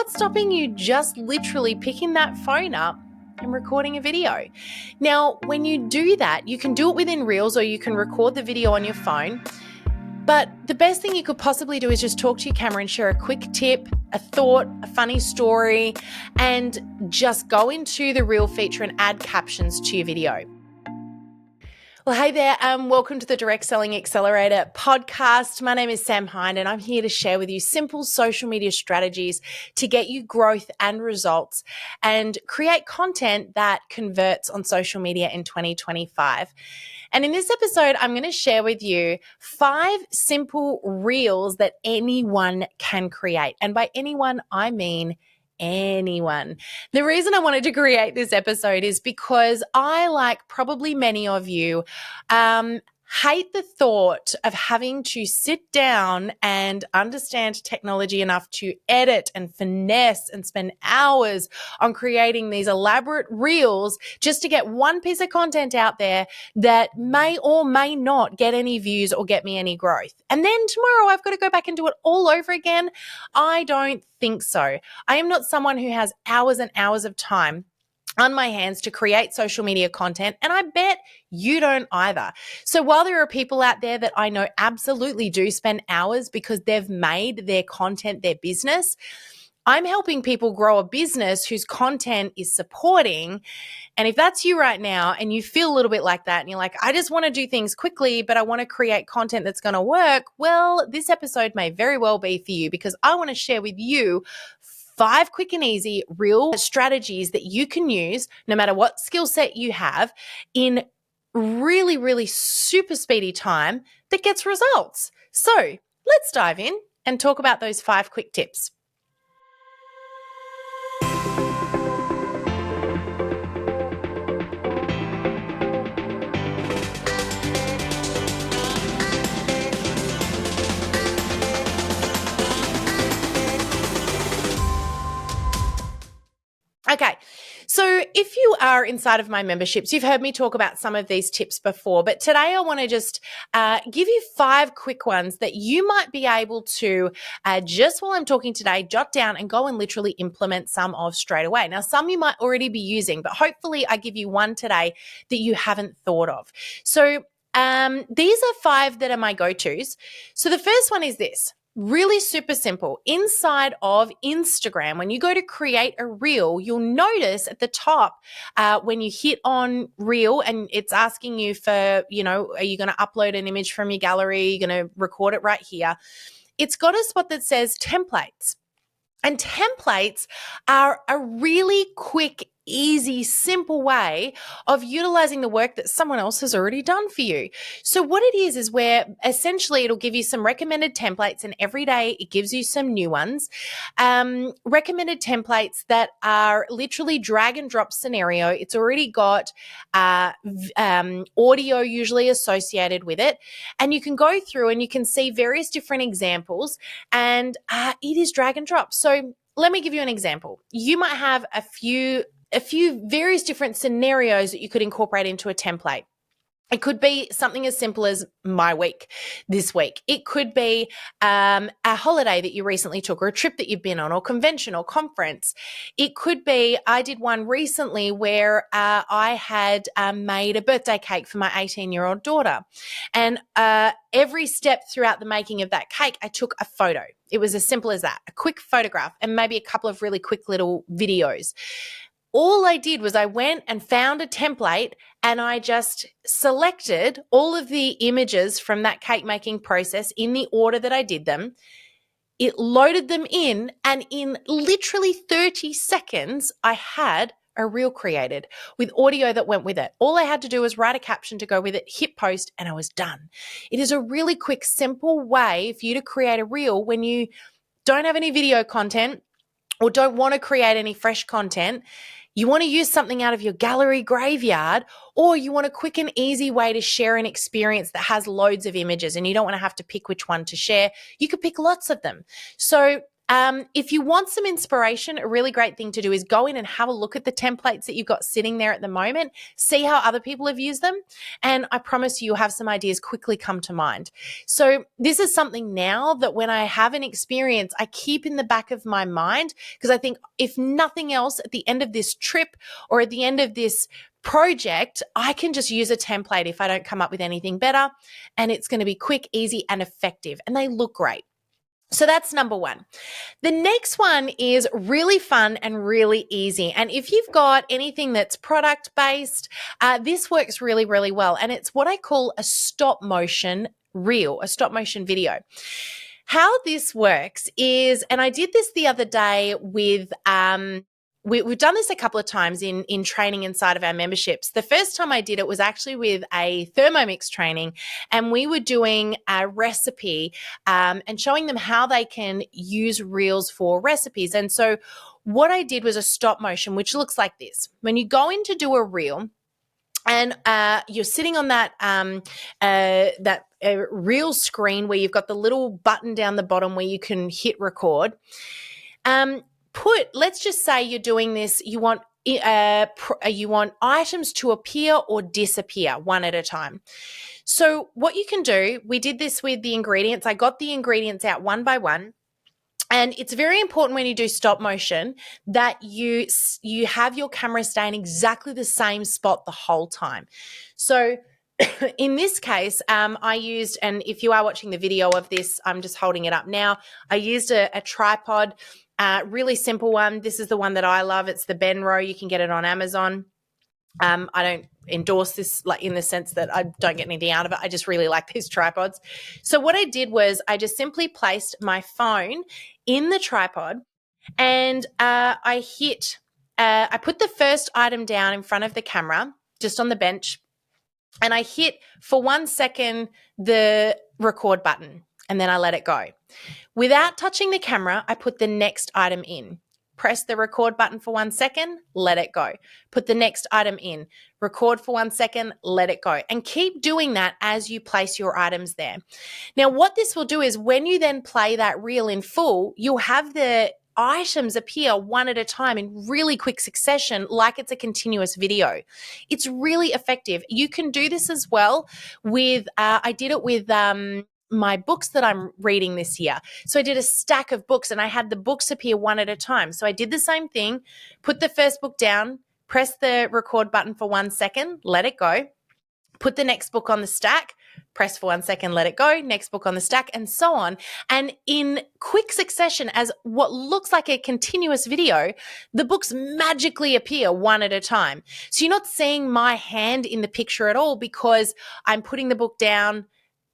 what's stopping you just literally picking that phone up and recording a video? Now, when you do that, you can do it within Reels or you can record the video on your phone. But the best thing you could possibly do is just talk to your camera and share a quick tip, a thought, a funny story, and just go into the Reel feature and add captions to your video. Well, hey there, welcome to the Direct Selling Accelerator podcast. My name is Sam Hind, and I'm here to share with you simple social media strategies to get you growth and results and create content that converts on social media in 2025. And in this episode, I'm going to share with you 5 simple reels that anyone can create. And by anyone, I mean anyone. The reason I wanted to create this episode is because I, like probably many of you, hate the thought of having to sit down and understand technology enough to edit and finesse and spend hours on creating these elaborate reels just to get one piece of content out there that may or may not get any views or get me any growth. And then tomorrow I've got to go back and do it all over again. I don't think so. I am not someone who has hours and hours of time on my hands to create social media content, and I bet you don't either. So while there are people out there that I know absolutely do spend hours because they've made their content their business, I'm helping people grow a business whose content is supporting. And if that's you right now and you feel a little bit like that and you're like, I just want to do things quickly, but I want to create content that's going to work, well, this episode may very well be for you, because I want to share with you 5 quick and easy real strategies that you can use no matter what skill set you have in really, really super speedy time that gets results. So let's dive in and talk about those 5 quick tips. Okay, so if you are inside of my memberships, you've heard me talk about some of these tips before, but today I want to just give you 5 quick ones that you might be able to, just while I'm talking today, jot down and go and literally implement some of straight away. Now, some you might already be using, but hopefully I give you one today that you haven't thought of. So these are 5 that are my go-tos. So the first one is this. Really super simple. Inside of Instagram, when you go to create a reel, you'll notice at the top when you hit on reel and it's asking you for, are you going to upload an image from your gallery? You're going to record it right here. It's got a spot that says templates. And templates are a really quick, easy, simple way of utilizing the work that someone else has already done for you. So what it is where essentially it'll give you some recommended templates, and every day it gives you some new ones. Recommended templates that are literally drag and drop scenario. It's already got audio usually associated with it. And you can go through and you can see various different examples, and it is drag and drop. So let me give you an example. You might have a few various different scenarios that you could incorporate into a template. It could be something as simple as my week this week. It could be a holiday that you recently took, or a trip that you've been on, or convention or conference. It could be, I did one recently where I had made a birthday cake for my 18-year-old daughter. And every step throughout the making of that cake, I took a photo. It was as simple as that, a quick photograph and maybe a couple of really quick little videos. All I did was I went and found a template and I just selected all of the images from that cake making process in the order that I did them. It loaded them in, and in literally 30 seconds, I had a reel created with audio that went with it. All I had to do was write a caption to go with it, hit post, and I was done. It is a really quick, simple way for you to create a reel when you don't have any video content or don't want to create any fresh content. You want to use something out of your gallery graveyard, or you want a quick and easy way to share an experience that has loads of images and you don't want to have to pick which one to share. You could pick lots of them. So If you want some inspiration, a really great thing to do is go in and have a look at the templates that you've got sitting there at the moment, see how other people have used them, and I promise you'll have some ideas quickly come to mind. So this is something now that when I have an experience, I keep in the back of my mind, because I think if nothing else, at the end of this trip or at the end of this project, I can just use a template if I don't come up with anything better, and it's going to be quick, easy, and effective, and they look great. So that's number one. The next one is really fun and really easy. And if you've got anything that's product based, this works really, really well. And it's what I call a stop motion reel, a stop motion video. How this works is, and I did this the other day with, we've done this a couple of times in training inside of our memberships. The first time I did it was actually with a Thermomix training, and we were doing a recipe and showing them how they can use reels for recipes. And so what I did was a stop motion, which looks like this. When you go in to do a reel, and you're sitting on that reel screen where you've got the little button down the bottom where you can hit record. Let's just say you're doing this, you want items to appear or disappear one at a time. So what you can do, we did this with the ingredients. I got the ingredients out one by one. And it's very important when you do stop motion that you have your camera stay in exactly the same spot the whole time. So in this case, I used, and if you are watching the video of this, I'm just holding it up now. I used a tripod, really simple one. This is the one that I love. It's the Benro. You can get it on Amazon. I don't endorse this like in the sense that I don't get anything out of it. I just really like these tripods. So what I did was I just simply placed my phone in the tripod, and I put the first item down in front of the camera, just on the bench, and I hit for 1 second the record button, and then I let it go. Without touching the camera, I put the next item in. Press the record button for 1 second, let it go. Put the next item in, record for 1 second, let it go. And keep doing that as you place your items there. Now, what this will do is when you then play that reel in full, you'll have the items appear one at a time in really quick succession, like it's a continuous video. It's really effective. You can do this as well with, I did it with, my books that I'm reading this year. So I did a stack of books and I had the books appear one at a time. So I did the same thing, put the first book down, press the record button for 1 second, let it go, put the next book on the stack, press for 1 second, let it go, next book on the stack, and so on. And in quick succession, as what looks like a continuous video, the books magically appear one at a time. So you're not seeing my hand in the picture at all because I'm putting the book down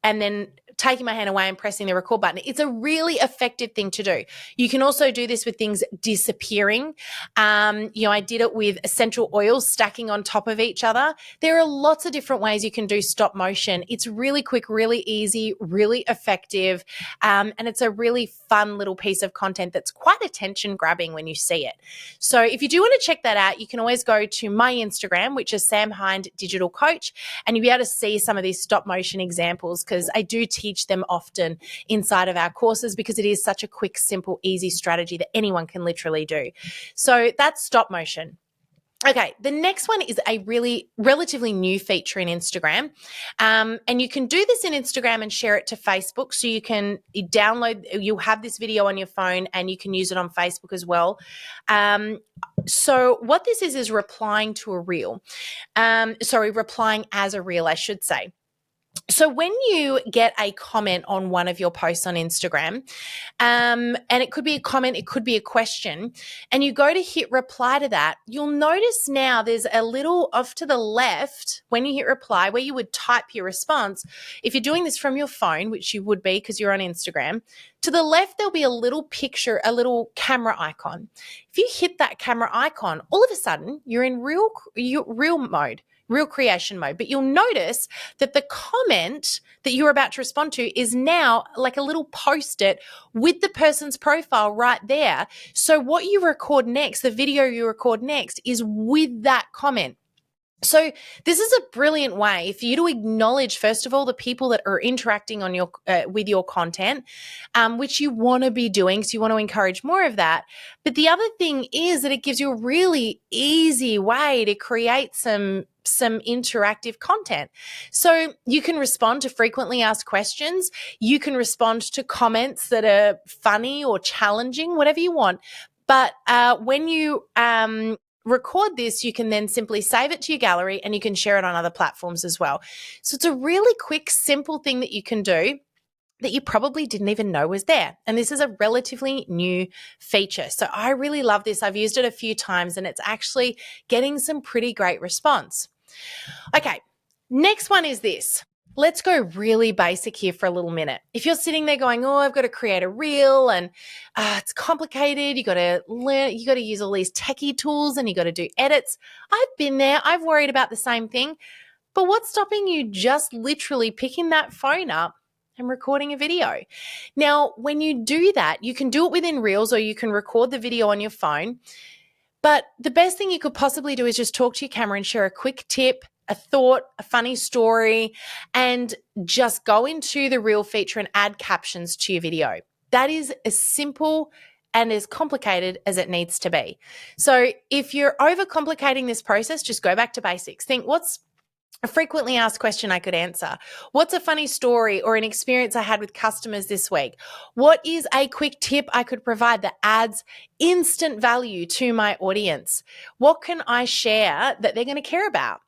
and then taking my hand away and pressing the record button. It's a really effective thing to do. You can also do this with things disappearing. I did it with essential oils stacking on top of each other. There are lots of different ways you can do stop motion. It's really quick, really easy, really effective, and it's a really fun little piece of content that's quite attention grabbing when you see it. So if you do want to check that out, you can always go to my Instagram, which is Sam Hind Digital Coach, and you'll be able to see some of these stop motion examples because I do teach them often inside of our courses because it is such a quick, simple, easy strategy that anyone can literally do. So that's stop motion. Okay, the next one is a really relatively new feature in Instagram. And you can do this in Instagram and share it to Facebook. So you can you'll have this video on your phone and you can use it on Facebook as well. So what this is replying to a reel. Replying as a reel, I should say. So when you get a comment on one of your posts on Instagram, and it could be a comment, it could be a question, and you go to hit reply to that, you'll notice now there's a little off to the left when you hit reply where you would type your response. If you're doing this from your phone, which you would be because you're on Instagram, to the left there'll be a little picture, a little camera icon. If you hit that camera icon, all of a sudden you're in real mode. Real creation mode. But you'll notice that the comment that you're about to respond to is now like a little post-it with the person's profile right there. So what you record next, the video you record next, is with that comment. So this is a brilliant way for you to acknowledge, first of all, the people that are interacting on your with your content, which you want to be doing. So you want to encourage more of that. But the other thing is that it gives you a really easy way to create some interactive content. So you can respond to frequently asked questions. You can respond to comments that are funny or challenging, whatever you want. But when you record this, you can then simply save it to your gallery and you can share it on other platforms as well. So it's a really quick, simple thing that you can do that you probably didn't even know was there. And this is a relatively new feature. So I really love this. I've used it a few times and it's actually getting some pretty great response. Okay, next one is this. Let's go really basic here for a little minute. If you're sitting there going, oh, I've got to create a reel and it's complicated, you got to learn, you got to use all these techie tools and you got to do edits. I've been there. I've worried about the same thing. But what's stopping you just literally picking that phone up and recording a video? Now, when you do that, you can do it within Reels or you can record the video on your phone. But the best thing you could possibly do is just talk to your camera and share a quick tip, a thought, a funny story, and just go into the Reel feature and add captions to your video. That is as simple and as complicated as it needs to be. So if you're overcomplicating this process, just go back to basics. Think, what's a frequently asked question I could answer? What's a funny story or an experience I had with customers this week? What is a quick tip I could provide that adds instant value to my audience? What can I share that they're going to care about?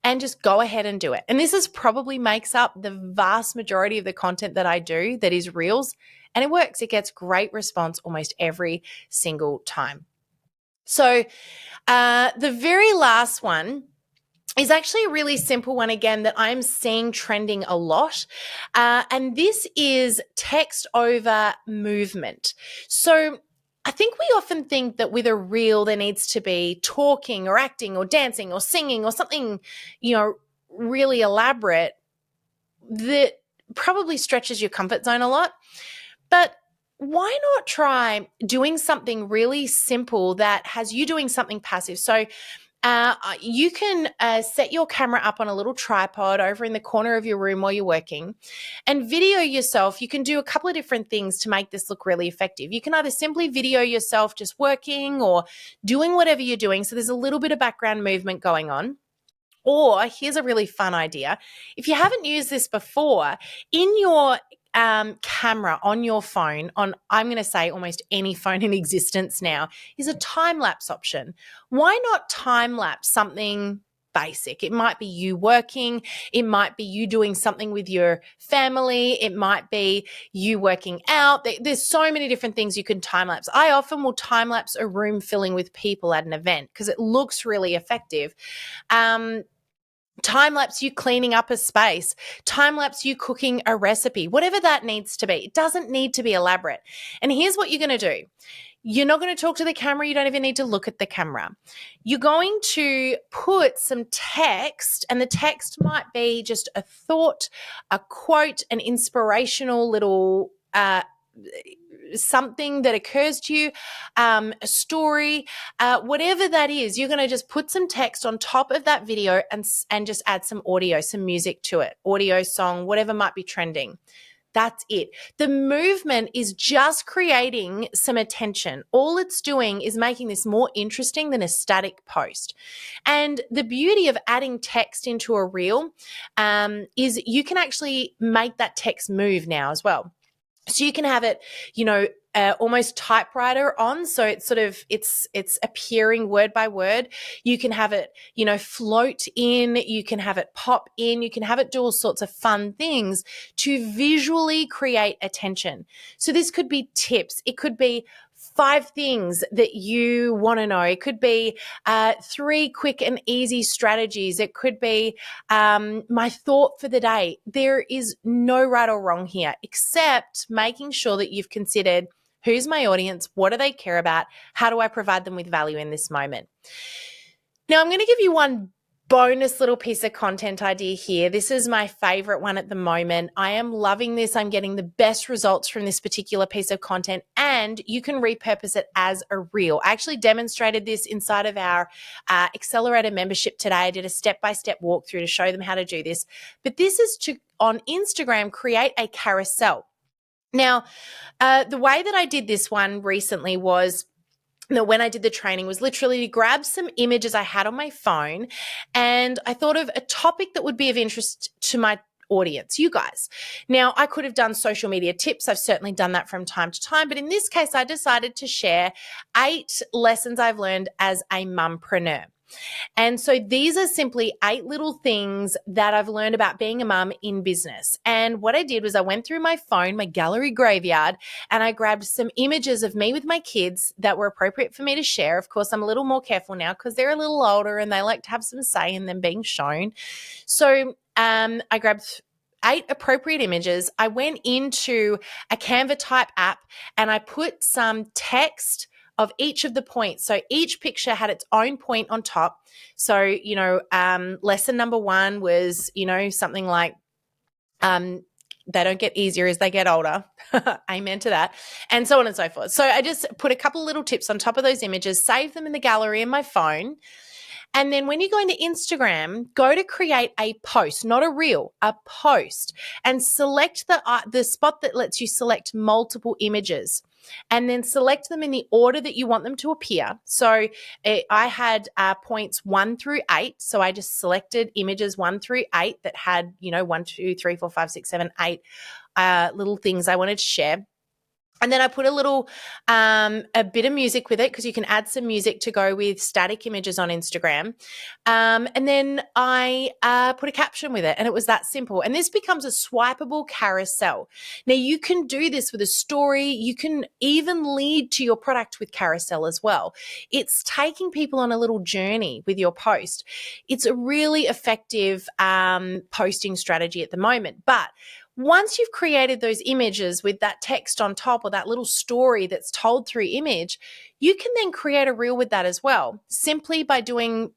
And just go ahead and do it. And this is probably makes up the vast majority of the content that I do that is Reels. And it works. It gets great response almost every single time. So the very last one is actually a really simple one, again, that I'm seeing trending a lot. And this is text over movement. So I think we often think that with a reel, there needs to be talking or acting or dancing or singing or something, really elaborate that probably stretches your comfort zone a lot. But why not try doing something really simple that has you doing something passive? So you can set your camera up on a little tripod over in the corner of your room while you're working and video yourself. You can do a couple of different things to make this look really effective. You can either simply video yourself just working or doing whatever you're doing. So there's a little bit of background movement going on. Or here's a really fun idea. If you haven't used this before, in your camera on your phone, on I'm going to say almost any phone in existence now, is a time-lapse option. Why not time-lapse something basic? It might be you working. It might be you doing something with your family. It might be you working out. There's so many different things you can time-lapse. I often will time-lapse a room filling with people at an event because it looks really effective. Time-lapse you cleaning up a space, time-lapse you cooking a recipe, whatever that needs to be. It doesn't need to be elaborate. And here's what you're going to do. You're not going to talk to the camera. You don't even need to look at the camera. You're going to put some text, and the text might be just a thought, a quote, an inspirational little something that occurs to you, a story, whatever that is. You're going to just put some text on top of that video and just add some audio, some music to it, audio, song, whatever might be trending. That's it. The movement is just creating some attention. All it's doing is making this more interesting than a static post. And the beauty of adding text into a reel is you can actually make that text move now as well. So you can have it, almost typewriter on. So it's sort of, it's appearing word by word. You can have it, float in, you can have it pop in, you can have it do all sorts of fun things to visually create attention. So this could be tips. It could be 5 things that you want to know. It could be 3 quick and easy strategies. It could be my thought for the day. There is no right or wrong here, except making sure that you've considered who's my audience, what do they care about, how do I provide them with value in this moment. Now, I'm going to give you one bonus little piece of content idea here. This is my favorite one at the moment. I am loving this. I'm getting the best results from this particular piece of content, and you can repurpose it as a reel. I actually demonstrated this inside of our Accelerator membership today. I did a step-by-step walkthrough to show them how to do this. But this is to, on Instagram, create a carousel. Now, the way that I did this one recently was, when I did the training, was literally to grab some images I had on my phone, and I thought of a topic that would be of interest to my audience, you guys. Now, I could have done social media tips. I've certainly done that from time to time, but in this case, I decided to share 8 lessons I've learned as a mumpreneur. And so these are simply 8 little things that I've learned about being a mum in business. And what I did was I went through my phone, my gallery graveyard, and I grabbed some images of me with my kids that were appropriate for me to share. Of course, I'm a little more careful now because they're a little older and they like to have some say in them being shown. So I grabbed 8 appropriate images. I went into a Canva type app and I put some text of each of the points. So each picture had its own point on top. So, lesson number 1 was, something like, they don't get easier as they get older. Amen to that. And so on and so forth. So I just put a couple of little tips on top of those images, save them in the gallery in my phone. And then when you go into Instagram, go to create a post, not a reel, a post, and select the spot that lets you select multiple images, and then select them in the order that you want them to appear. So I had points 1 through 8. So I just selected images 1 through 8 that had, 1, 2, 3, 4, 5, 6, 7, 8 little things I wanted to share. And then I put a bit of music with it, because you can add some music to go with static images on Instagram. And then I put a caption with it, and it was that simple. And this becomes a swipeable carousel. Now, you can do this with a story. You can even lead to your product with carousel as well. It's taking people on a little journey with your post. It's a really effective posting strategy at the moment. But once you've created those images with that text on top, or that little story that's told through image, you can then create a reel with that as well, simply by doing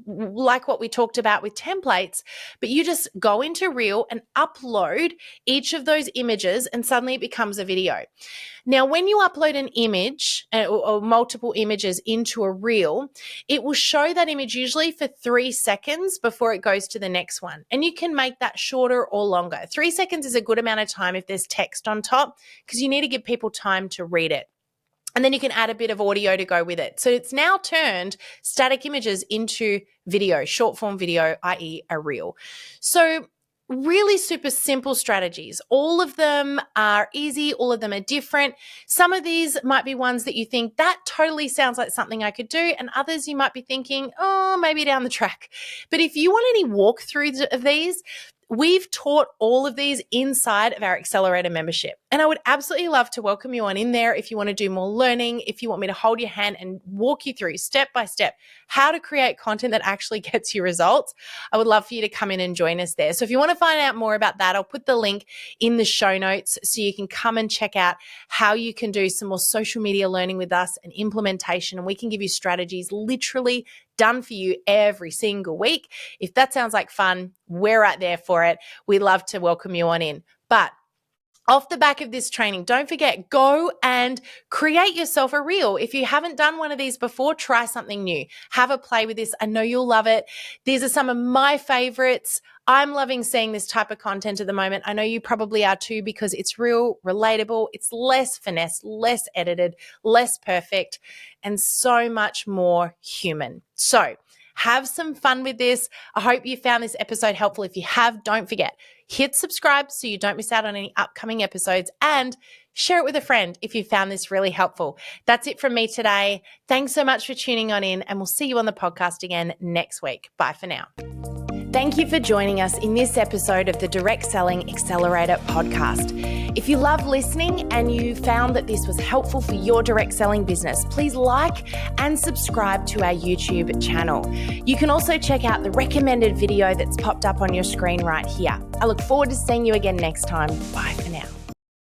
like what we talked about with templates. But you just go into Reel and upload each of those images, and suddenly it becomes a video. Now, when you upload an image or multiple images into a Reel, it will show that image usually for 3 seconds before it goes to the next one. And you can make that shorter or longer. 3 seconds is a good amount of time if there's text on top, because you need to give people time to read it. And then you can add a bit of audio to go with it. So it's now turned static images into video, short form video, i.e. a reel. So really super simple strategies. All of them are easy. All of them are different. Some of these might be ones that you think that totally sounds like something I could do. And others you might be thinking, oh, maybe down the track. But if you want any walkthroughs of these, we've taught all of these inside of our Accelerator membership. And I would absolutely love to welcome you on in there if you want to do more learning, if you want me to hold your hand and walk you through step by step how to create content that actually gets you results. I would love for you to come in and join us there. So if you want to find out more about that, I'll put the link in the show notes so you can come and check out how you can do some more social media learning with us and implementation. And we can give you strategies literally done for you every single week. If that sounds like fun, we're right there for it. We'd love to welcome you on in. But off the back of this training, don't forget, go and create yourself a reel. If you haven't done one of these before, try something new. Have a play with this. I know you'll love it. These are some of my favorites. I'm loving seeing this type of content at the moment. I know you probably are too, because it's real, relatable. It's less finesse, less edited, less perfect, and so much more human. So have some fun with this. I hope you found this episode helpful. If you have, don't forget, hit subscribe so you don't miss out on any upcoming episodes, and share it with a friend if you found this really helpful. That's it from me today. Thanks so much for tuning on in, and we'll see you on the podcast again next week. Bye for now. Thank you for joining us in this episode of the Direct Selling Accelerator podcast. If you love listening and you found that this was helpful for your direct selling business, please like and subscribe to our YouTube channel. You can also check out the recommended video that's popped up on your screen right here. I look forward to seeing you again next time. Bye for now.